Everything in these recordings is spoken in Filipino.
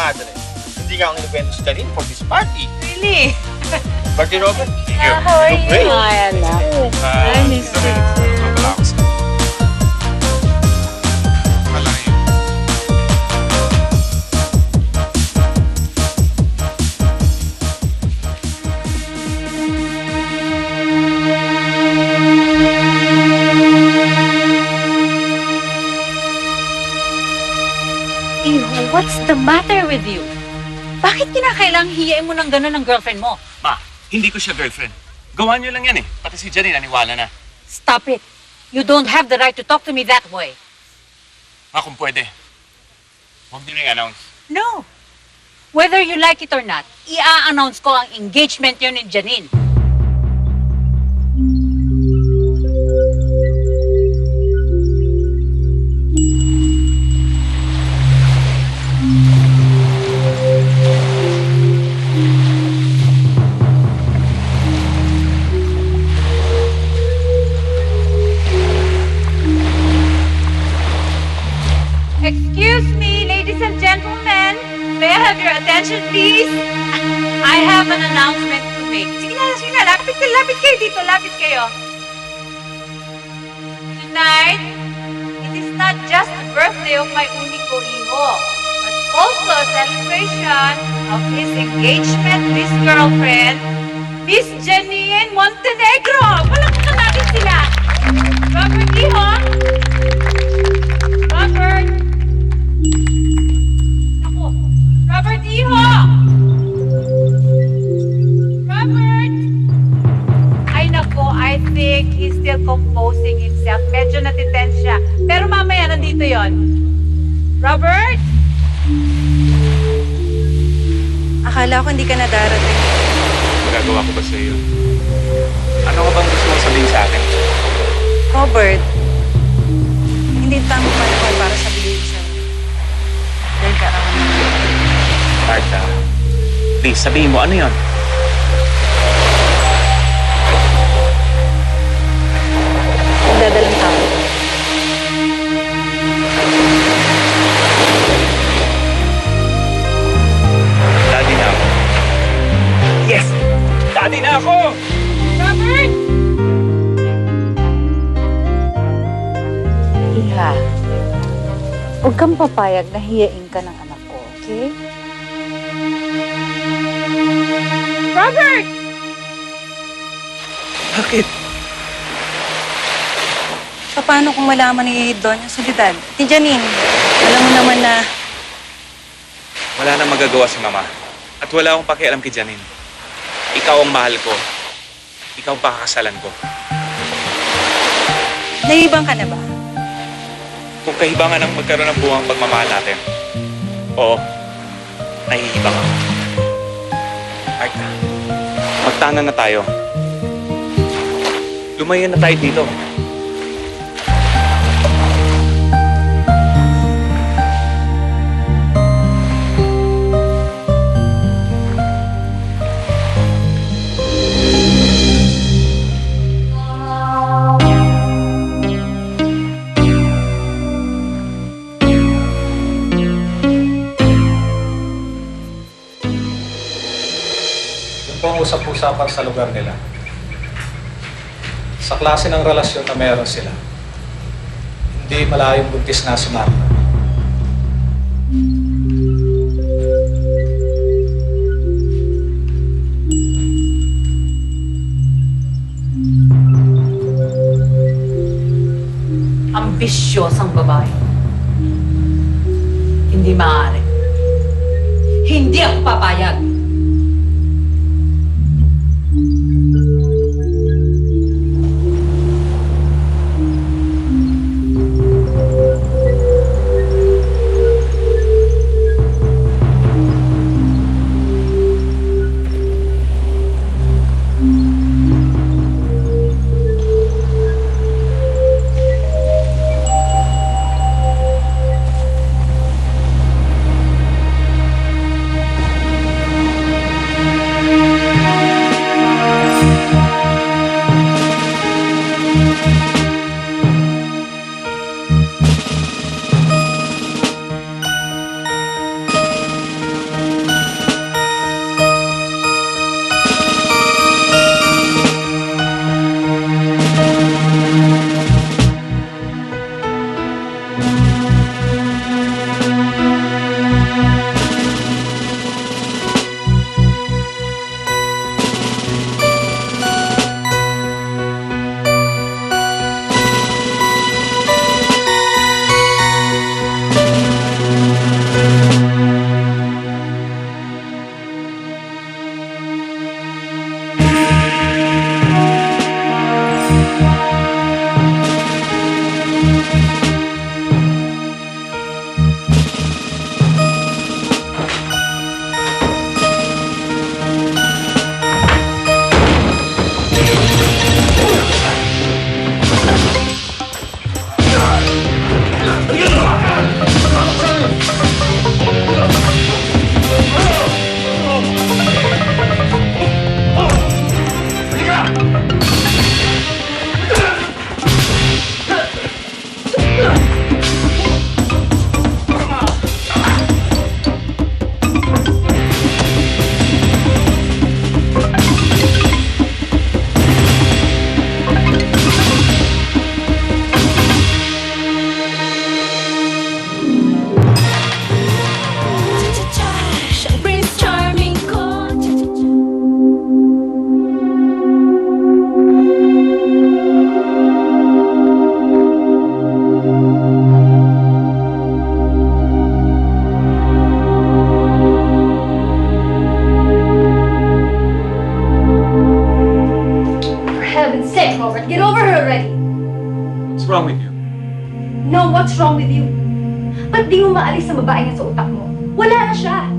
madre. Hindi nga ako nilibento si Janine for this party. Really? Party, Robert? How are you? Great. Ay, anak. I miss you. Relax. Malayo. Iho, what's the matter with you? Bakit kinakailangang hiyain mo ng gano'n ng girlfriend mo? Ma, hindi ko siya girlfriend. Gawa niyo lang yan eh. Pati si Janine naniwala na. Stop it. You don't have the right to talk to me that way. Ma, kung pwede. Huwag niyo na i-announce. No. Whether you like it or not, i-announce ko ang engagement yun ni Janine. Excuse me, ladies and gentlemen. May I have your attention, please? I have an announcement to make. Sige na. Lapit kayo dito. Lapit kayo. Tonight, it is not just the birthday of my unico hijo, but also a celebration of his engagement with his girlfriend, Miss Janine Montenegro. Palakpakan natin sila. Robert, hijo. Robert. Ako. Robert, hijo. Robert. Ay nako, I think he's still composing himself. Medyo natitense siya. Pero mamaya nandito yon. Robert? Akala ko hindi ka na darating. Magagawa ko ba sa iyo? Ano ka bang gusto mong sabihin sa akin? Robert, hindi tamang panahon para sabihin ko sa'yo. Dahil kailangan mo. Martha, please, sabihin mo, ano yon? Magdadalang tao. Daddy na ako. Yes! Daddy na ako! Robert? Iha, huwag kang papayag na hiyain ka ng anak ko, okay? Robert! Bakit? Paano kung malaman ni Doña Soledad? Ni Janine, alam mo naman na Wala nang magagawa si Mama. At wala akong pakialam kay Janine. Ikaw ang mahal ko. Ikaw ang pakakasalan ko. naibang ka na ba? Kung kahibangan ang magkaroon ng buwang pagmamahal natin, oo, nahihibang ako. Martha, magtanan na tayo. Lumayo na tayo dito. Ito ang usap-usapan sa lugar nila. Sa klase ng relasyon na meron sila. Hindi malayong buntis na si Martha. Ambisyosang babae. Hindi maaari. Hindi ako papayag. wrong with you? No, what's wrong with you? Ba't di mo maalis sa babae niya sa utak mo? Wala na siya.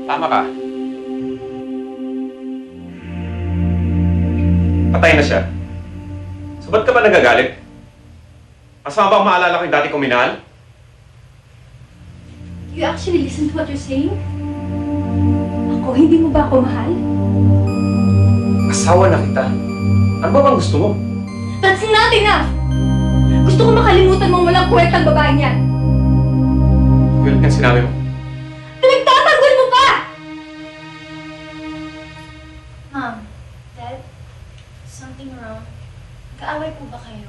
Tama ka. Patay na siya. So ba't ka ba nagagalit? Masama bang maalala ko yung dati kong minahal? You actually listen to what you're saying? Ako, hindi mo ba ako mahal? Asawa na kita. Ano ba bang gusto mo? That's not enough! Gusto ko makalimutan mong walang kwentang babae niyan. Yun ang sinabi mo. Pinagtatanggol mo pa! Mom, Dad, something wrong. Kaaway po ba kayo?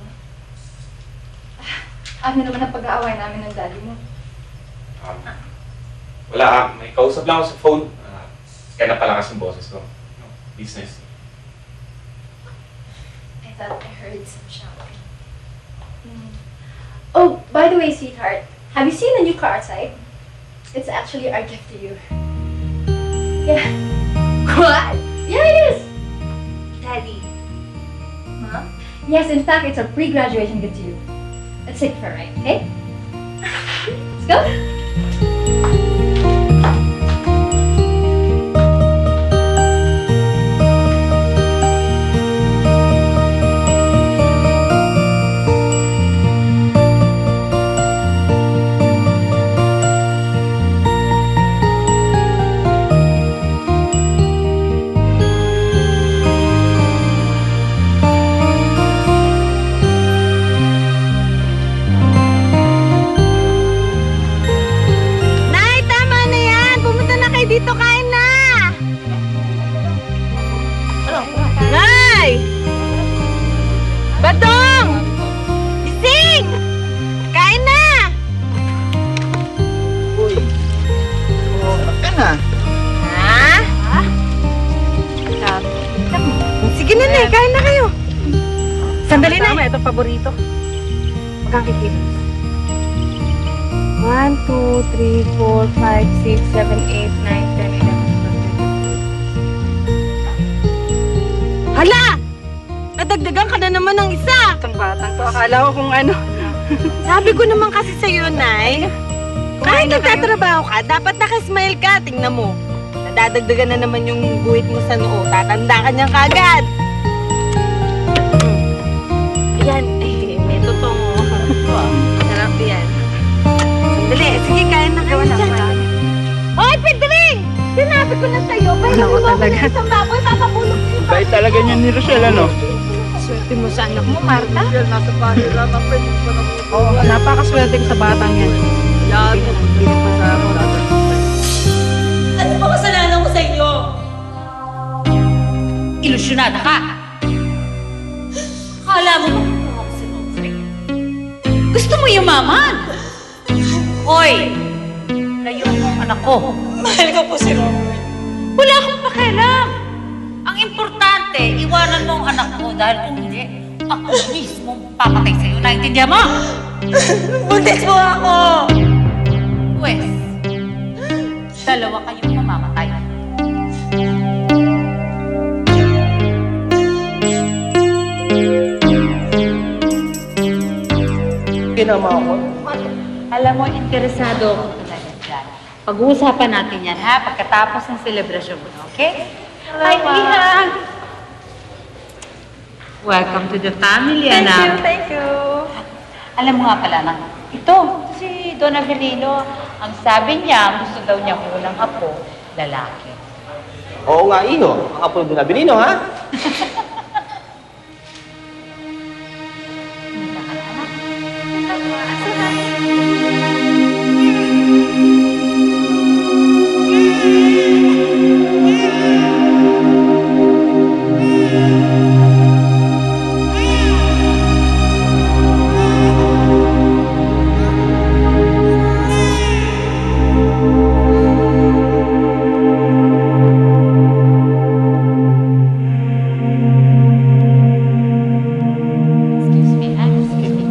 Ano naman ang pag-aaway namin ng daddy mo? Wala may kausap lang ako sa phone. Kaya napalakas yung boses ko. No, business. I thought I heard some shouting. Oh, by the way, sweetheart, have you seen the new car outside? It's actually our gift to you. Yeah. What? Yeah, it is! Daddy. Mom? Yes, in fact, it's a pre-graduation gift to you. Let's take it for a ride, okay? Let's go! Nay, tama na yan! Pumunta na kayo dito, kain na! Nay! Badong! Gising! Kain na! Ka na. Ha? Sige na, Nay, kain na kayo. Sandali na. Ito paborito. Magkakikita. 1, 2, 3, 4, 5, 6, 7, 8, 9, 10, 11, 12, 13. Hala! Nadagdagan ka na naman ng isa! Itong batang to, akala ko kung ano. Sabi ko naman kasi sa'yo, Nay. Kahit nagtatrabaho ka, dapat nakasmile ka. Tingnan mo. Nadadagdagan na naman yung guhit mo sa noo. Tatanda ka niyang kagad. Yan. May totoo. Sarap yan. Sandali. Sige, kain na kayo dyan. Hoy, Pedring! Sinabi ko na sa'yo. Bayan mo ako ng isang baboy. Papapulog ko yung Bait talaga niyan ni Rochelle, ano? swerte mo sa anak mo, Marta. Nasa bahay lang, Oo, napakaswerte ko sa batang yan. Lahat mo, pagbiling pa sa araw. Ano ba kasalanan ko sa inyo? Ilusyonada ka. Akala mo makukuha ko si Rodri. Gusto mo yumaman? Hoy! Layo mo ang anak ko. Mahal ko po si Robert. Wala akong pakialam. Ang importante, iwanan mo ang anak ko dahil kung hindi, ako mismo papatay sa'yo. Naintindihan mo? Buntis mo ako! Pwes, dalawa kayong mamamatay. Kinama ako. Alam mo, interesado ako talaga dyan. Pag-uusapan natin yan, ha? Pagkatapos ng selebrasyon mo, okay? Hi, Iha! Welcome to the family, anak. Thank you. Alam mo nga pala, anak, ito, si Don Avelino, ang sabi niya, gusto daw niya unang apo, lalaki. Oo nga, Iho. Ang apo doon na binino, ha? Hindi ka na, anak. Excuse me, ha? Excuse me.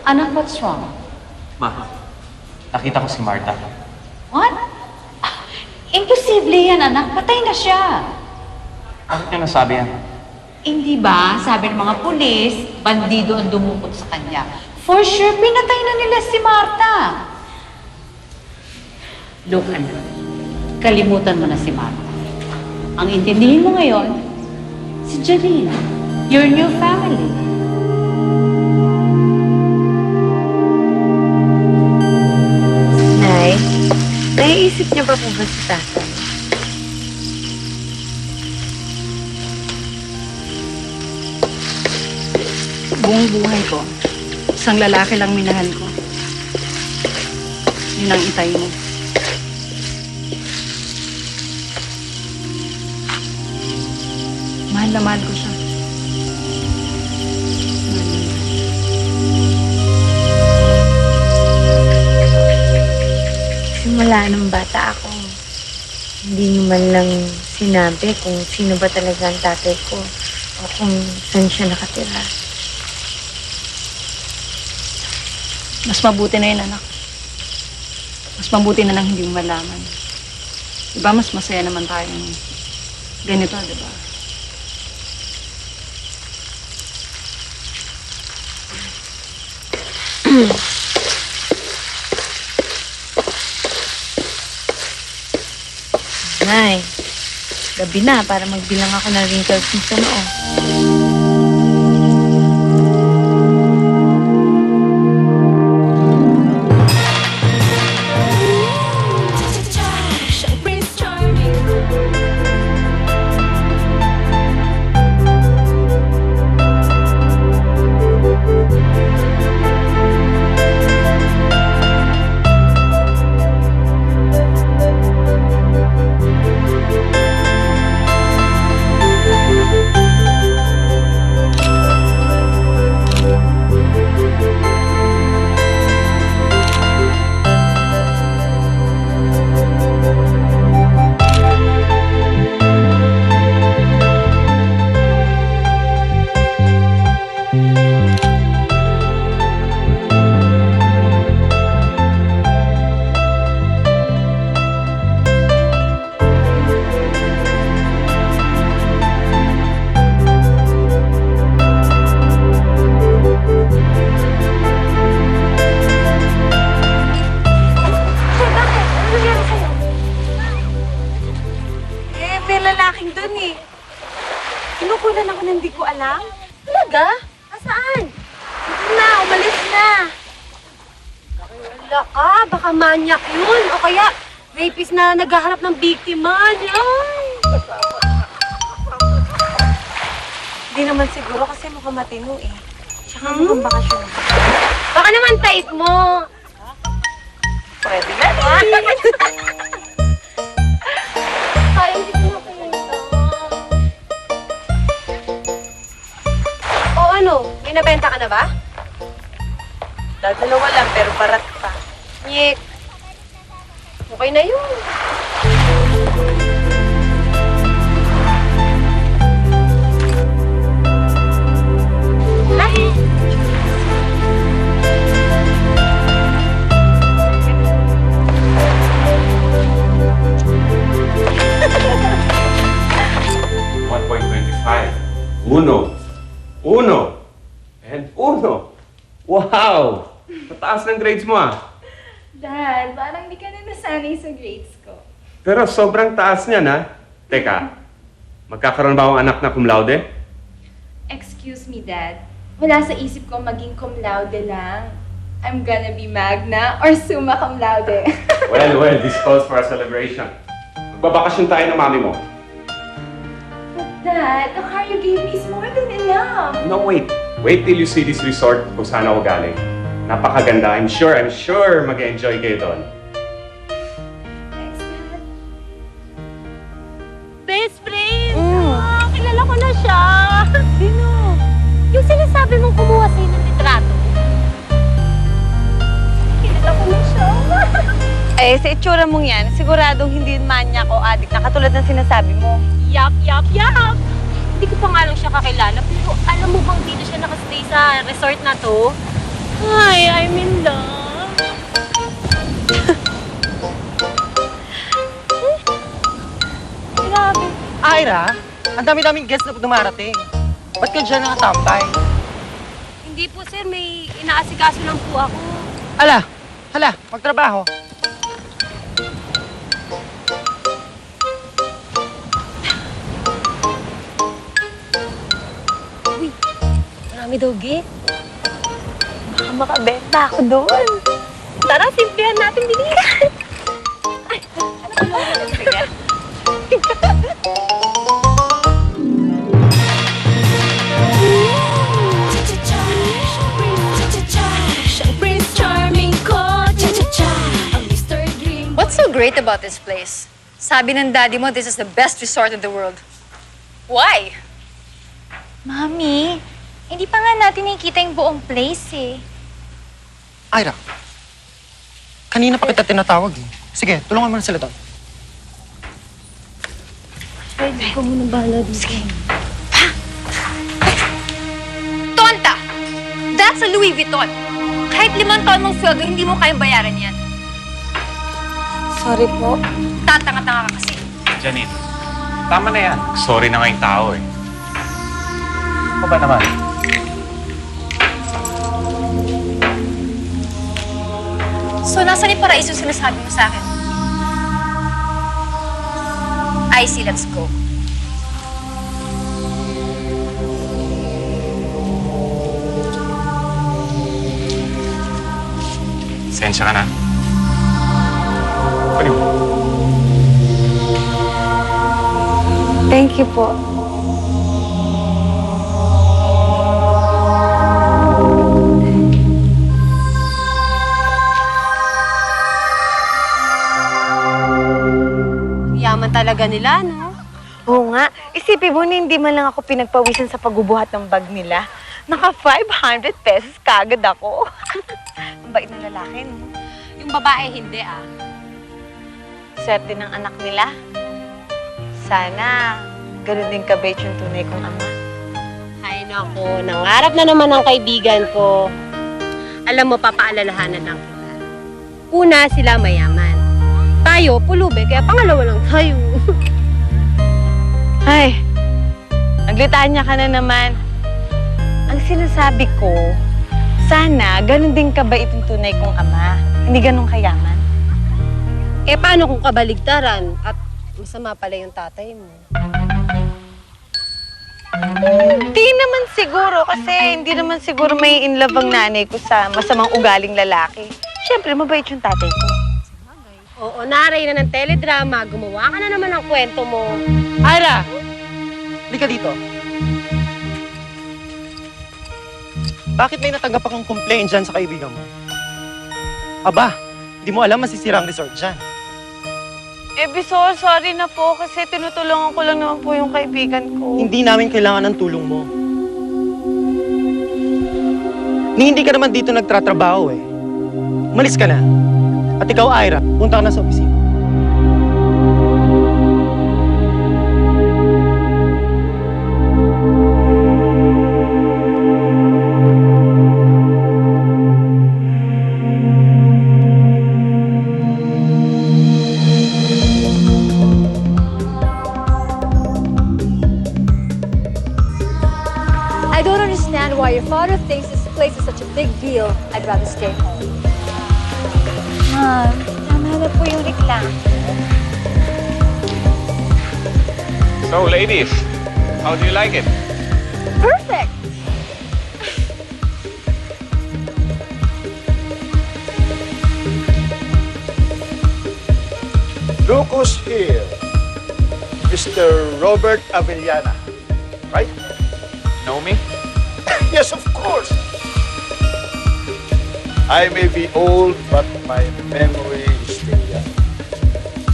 Anak, what's wrong? Ma, nakita ko si Marta. What? Imposible yan, anak. Patay na siya. Bakit niya nasabi yan? Hindi ba, sabi ng mga pulis, bandido ang dumukot sa kanya. For sure, pinatay na nila si Marta. Look, anak, kalimutan mo na si Marta. Ang intindihin mo ngayon, si Janine, your new family. Nay, naiisip niyo ba po ba si tatay? Buong buhay ko, isang lalaki lang minahal ko. Yun ang itay mo. Mahal na mahal ko siya. Simula nung bata ako, hindi niyo man lang sinabi kung sino ba talaga ang tatay ko o kung saan siya nakatira. Mas mabuti na yun, anak. Mas mabuti na lang hindi mo malaman. Diba, mas masaya naman tayo ng ganito, diba? Nay, gabi na para magbilang ako ng wrinkles sa noo. Lalaking dun eh. Kinukulan ako ng di ko alam. Talaga? Asaan? Ito na, umalis na. Wala ka, baka manyak yun. O kaya, rapist na naghahanap ng biktima. Ay! Hindi naman siguro kasi mukhang matino eh. Tsaka mukhang bakasyon. Baka naman type mo. Pwede na. Kaya hindi ko na kayo O ano, may nabenta ka na ba? Dadalawa lang pero barat pa. Nyek. Okay na yun. Uno. Uno. And uno. Wow! Mataas ng grades mo ah. Dad, parang hindi ka na nasanay sa grades ko. Pero sobrang taas niyan ah. Teka, magkakaroon ba akong anak na cum laude? Excuse me, Dad. Wala sa isip ko maging cum laude lang. I'm gonna be magna or summa cum laude. Well, this calls for a celebration. Magbabakasyon tayo ng mami mo. Dad, the car you gave me is more than enough. No, wait. Wait till you see this resort kung saan ako galing. Napakaganda. I'm sure mag-enjoy kayo doon. Thanks, Dad. Best friend! Kilala ko na siya. Sino? Yung sinasabi mong kumuha sa'yo ng litrato. Kilala ko na siya. Eh, sa itsura mong yan, siguradong hindi manyak o adik na katulad ng sinasabi mo. Yap! Hindi ko pa nga lang siya kakilala, pero alam mo bang dito siya nakastay sa resort na to? Ay, I'm in love. Ira, ang dami-daming guests na dumarating. Ba't ka dyan nakatambay? Hindi po, sir. May inaasikaso lang po ako. Hala, magtrabaho. Marami daw, Gi. Baka makabenta ako doon. Tara, simplihan natin bilihan. Ay, ano ba? Sige. What's so great about this place? Sabi ng daddy mo, this is the best resort in the world. Why? Mami, hindi pa nga natin nakikita yung buong place eh. Ira, kanina pa kita tinatawag eh. Sige, tulungan mo na sila doon. Ikaw muna bahala dito. Sige. Tonta! That's a Louis Vuitton. Kahit 5 taon mong sweldo, hindi mo kayang bayaran yan. Sorry po. Tatanga-tanga ka kasi. Janine, tama na yan. Sorry na nga yung tao eh. Ano ba naman? So, nasaan yung paraiso sinasabi mo sa akin? I see, let's go. Sensya ka na. Pwede mo. Thank you po. Yaman talaga nila, no? Oo nga, isipin mo na hindi man lang ako pinagpawisan sa pagbubuhat ng bag nila. Naka 500 pesos kagad ako. Ang bait ng lalaki, no? Yung babae, hindi, ah. Swerte ng anak nila. Sana, ganun din kabait yung tunay kong ama. Ay, naku. Nangarap na naman ang kaibigan ko. Alam mo, papaalalahanan lang kita. Una, sila mayaman. Tayo, pulube, kaya pangalawa lang tayo. Ay, naglitanya ka na naman. Ang sinasabi ko, sana ganun din kabait yung tunay kong ama. Hindi ganun kayaman. Eh, paano kung kabaligtaran at masama pala yung tatay mo? Hindi naman siguro kasi hindi naman siguro may inlove ang nanay ko sa masamang ugaling lalaki. Siyempre, mabait yung tatay ko. Oo, naray na ng teledrama. Gumawa ka na naman ng kwento mo. Ira! Halika dito. Bakit may natanggap akong complaint dyan sa kaibigan mo? Aba, hindi mo alam masisira ang resort dyan. Eh, Bisor, sorry na po kasi tinutulungan ko lang naman po yung kaibigan ko. Hindi namin kailangan ng tulong mo. Ni hindi ka naman dito nagtratrabaho eh. Umalis ka na. At ikaw, Ira, punta ka na sa opisina. I don't understand why your father thinks this place is such a big deal. I'd rather stay home. Ma'am, tama na po yung reklamo. So, ladies, how do you like it? Perfect! Look who's here. Mr. Robert Avellana. Right? Know me? Yes, of course. I may be old, but my memory is still young.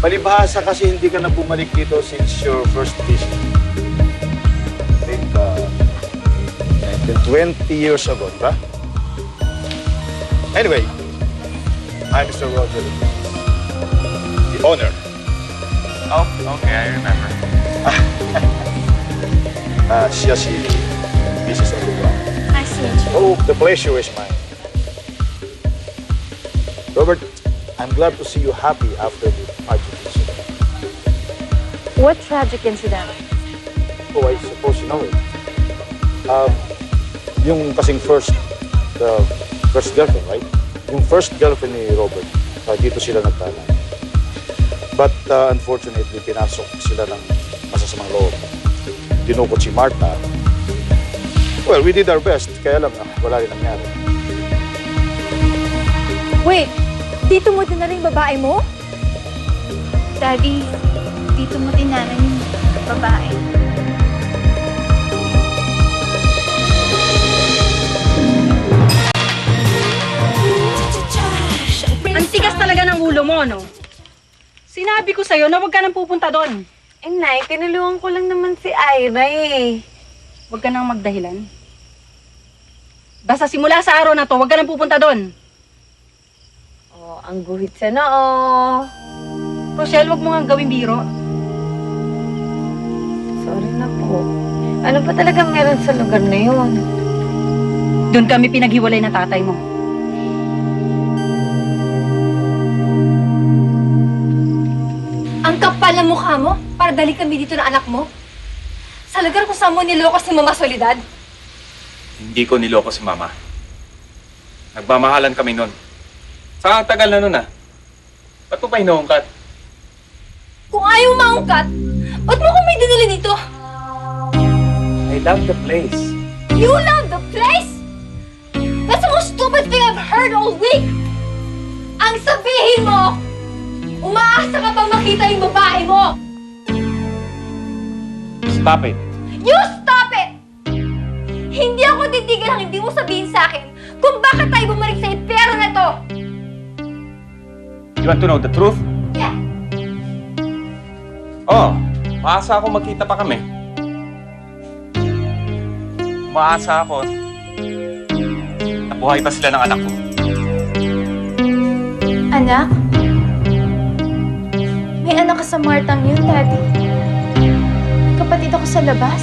Palibhasa kasi hindi ka na bumalik dito since your first visit. I think, 20 years ago, di ba? Anyway, I'm Mr. Roger, the owner. Oh, okay, I remember. Siya si Mrs. Olivia. Nice to meet you. Oh, the pleasure is mine. Robert, I'm glad to see you happy after the tragic incident. What tragic incident? Oh, I suppose you know it. Yung kasing first girlfriend, right? Yung first girlfriend ni Robert, dito sila nagtala. But unfortunately, pinasok sila ng masasamang loob. Dinukot si Martha. Well, we did our best, kaya lang wala rin nangyari. Wait, dito mo din na rin babae mo? Daddy, dito mo tinanan yung babae. Ang tigas talaga ng ulo mo, no? Sinabi ko sa'yo na huwag ka nang pupunta doon. Eh, Nay, tinulungan ko lang naman si Ira eh. Huwag ka nang magdahilan. Basta simula sa araw na to, huwag ka nang pupunta doon. Oh, ang guhit sa noo. Rochelle, huwag mo nga gawing biro. Sorry na po. Ano pa talaga meron sa lugar na yun? Doon kami pinaghiwalay ng tatay mo. Ang kapal ng mukha mo para dali kami dito ng anak mo? Sa lugar kung saan mo niloko si Mama Soledad? Hindi ko niloko si Mama. Nagmamahalan kami nun. Saka ang tagal na nun ah. Ba't mo pa hinuungkat? Kung ayaw maungkat, ba't mo kung may dinala dito? I love the place. You love the place? That's the most stupid thing I've heard all week! Ang sabihin mo, umaasa ka pang makita yung babae mo! Stop it. You stop it! Hindi ako titigil hang hindi mo sabihin sa akin kung bakit tayo bumalik sa impyero na to! You want to know the truth? Yeah. Oh, maasa ako magkita pa kami. Umaasa ako na buhay pa sila ng anak ko. Anak? May anak ka sa Martang yun, Daddy. Kapatid ako sa labas.